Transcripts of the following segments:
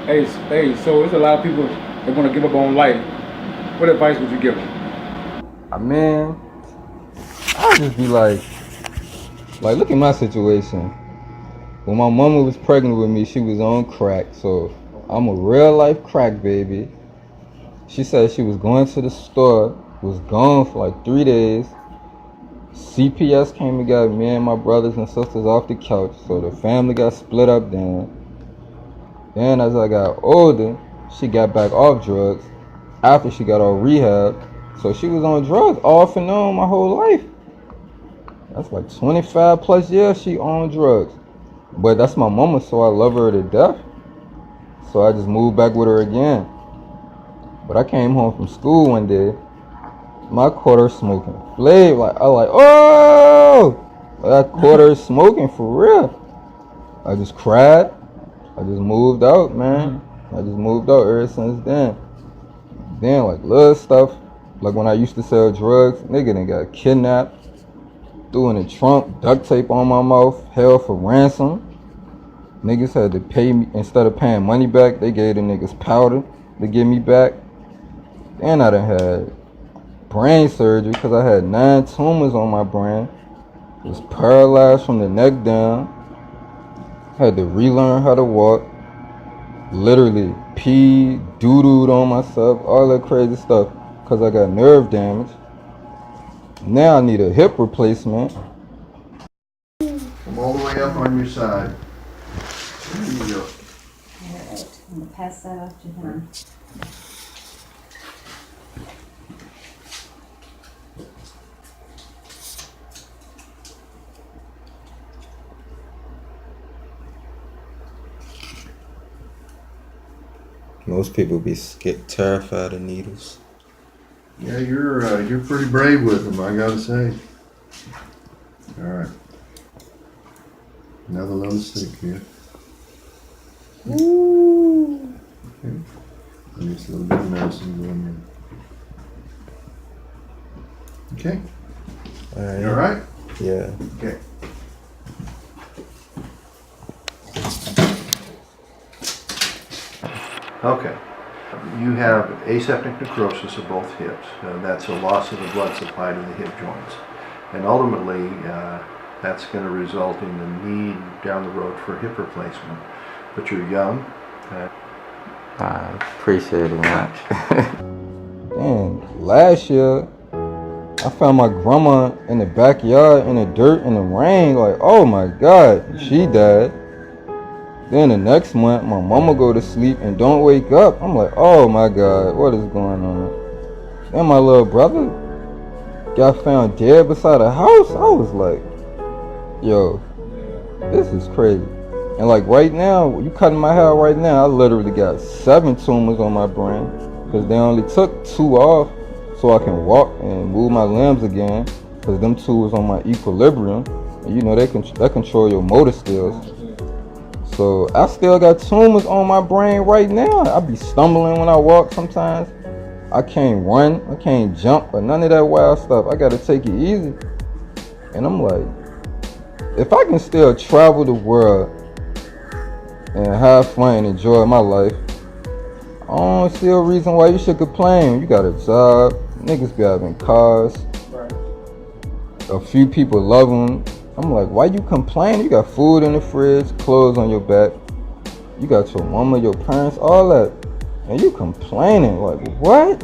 So there's a lot of people that want to give up on life. What advice would you give them? I mean, I just be like, look at my situation. When my mama was pregnant with me, she was on crack. So I'm a real life crack baby. She said she was going to the store, was gone for like 3 days. CPS came and got me and my brothers and sisters off the couch. So the family got split up then. Then as I got older, she got back off drugs after she got off rehab. So she was on drugs off and on my whole life. That's like 25 plus years she on drugs. But that's my mama, so I love her to death. So I just moved back with her again. But I came home from school one day. My caught her smoking flav. I caught her smoking for real. I just cried. I just moved out, man. I just moved out ever since then. Then like little stuff, like when I used to sell drugs, nigga done got kidnapped, threw in the trunk, duct tape on my mouth, held for ransom. Niggas had to pay me, instead of paying money back, they gave the niggas powder to get me back. Then I done had brain surgery because I had 9 tumors on my brain. Was paralyzed from the neck down. Had to relearn how to walk. Literally peed, doo-dooed on myself, all that crazy stuff because I got nerve damage. Now I need a hip replacement. Come all the way up on your side. There you go. Alright, I'm gonna pass that off to him. Most people be terrified of needles. Yeah, you're pretty brave with them, I gotta say. All right. Another little stick here. Ooh. Okay. And just a little bit of medicine going in. Okay. Alright. You all right? Yeah. Okay. Okay. You have aseptic necrosis of both hips. That's a loss of the blood supply to the hip joints. And ultimately, that's going to result in the need down the road for hip replacement. But you're young. I appreciate it, man. Damn, last year, I found my grandma in the backyard in the dirt in the rain. Like, oh my God, she died. Then the next month, my mama go to sleep and don't wake up. I'm like, oh my God, what is going on? Then my little brother got found dead beside a house. I was like, yo, this is crazy. And like right now, you cutting my hair right now, I literally got 7 tumors on my brain because they only took 2 off so I can walk and move my limbs again because them 2 was on my equilibrium. And you know, they control your motor skills. So I still got tumors on my brain right now. I be stumbling when I walk sometimes. I can't run, I can't jump, or none of that wild stuff. I gotta take it easy. And I'm like, if I can still travel the world and have fun and enjoy my life, I don't see a reason why you should complain. You got a job, niggas be having cars, a few people love them. I'm like, why you complaining? You got food in the fridge, clothes on your back. You got your mama, your parents, all that. And you complaining. Like, what?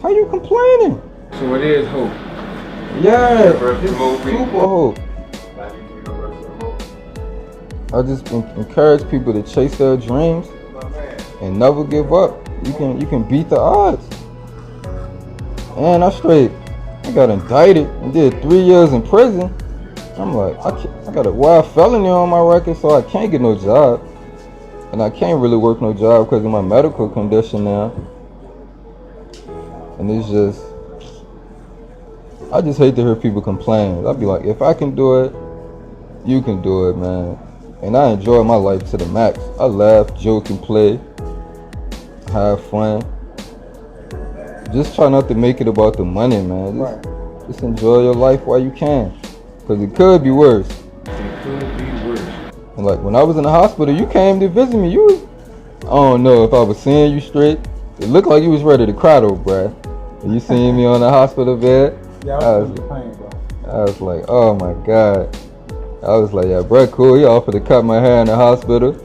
How you complaining? So it is hope. Yeah, it's super hope. I just encourage people to chase their dreams and never give up. You can beat the odds. And I got indicted and did 3 years in prison. I'm like, I got a wild felony on my record, so I can't get no job. And I can't really work no job because of my medical condition now. And it's just, I just hate to hear people complain. I'd be like, if I can do it, you can do it, man. And I enjoy my life to the max. I laugh, joke, and play. Have fun. Just try not to make it about the money, man. Just enjoy your life while you can. Because it could be worse. It could be worse. And like when I was in the hospital, you came to visit me. You I don't know if I was seeing you straight. It looked like you was ready to cry though, bruh. You seen me on the hospital bed? Yeah, I I was, was in pain, bro. I was like, oh my God. I was like, yeah, bruh, cool. He offered to cut my hair in the hospital.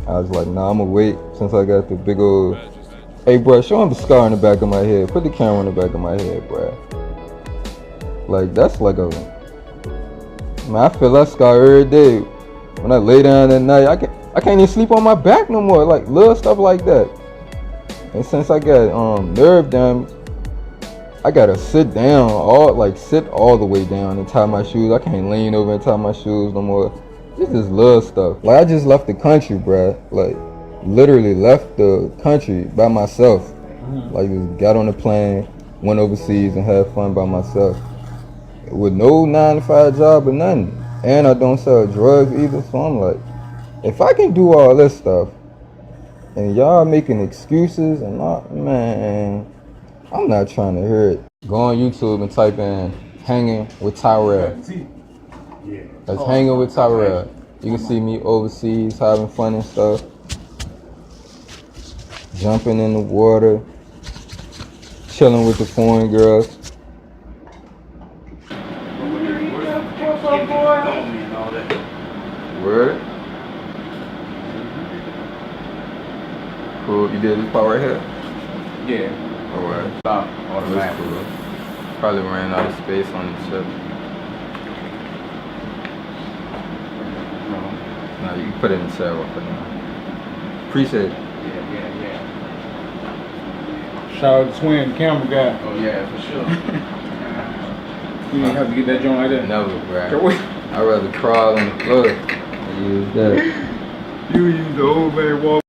I was like, nah, I'ma wait since I got the big old. Hey, bruh, show him the scar in the back of my head. Put the camera in the back of my head, bruh. Like, that's like a. Man, I feel that scar every day. When I lay down at night, I can't even sleep on my back no more. Like, little stuff like that. And since I got nerve damage, I gotta sit down, sit all the way down and tie my shoes. I can't lean over and tie my shoes no more. It's just little stuff. Like, I just left the country, bruh. Like, literally left the country by myself. Like, just got on a plane, went overseas and had fun by myself. With no 9-to-5 job or nothing. And I don't sell drugs either, so I'm like, if I can do all this stuff, and y'all making excuses and not, man, I'm not trying to hear it. Go on YouTube and type in "hanging with Tyrell." That's hanging with Tyrell. You can see me overseas having fun and stuff, jumping in the water, chilling with the foreign girls. Word? Cool. You did this part right here? Yeah. Alright. Stop. That's Automatic. cool. Probably ran out of space on the chip. No, you can put it in the cell for now. Appreciate it. Yeah. Shout out to Twin, the camera guy. Oh yeah, for sure. You didn't have to get that joint like that. Never, bro. Bro, I'd rather crawl on the floor than use that. you use the old man walk.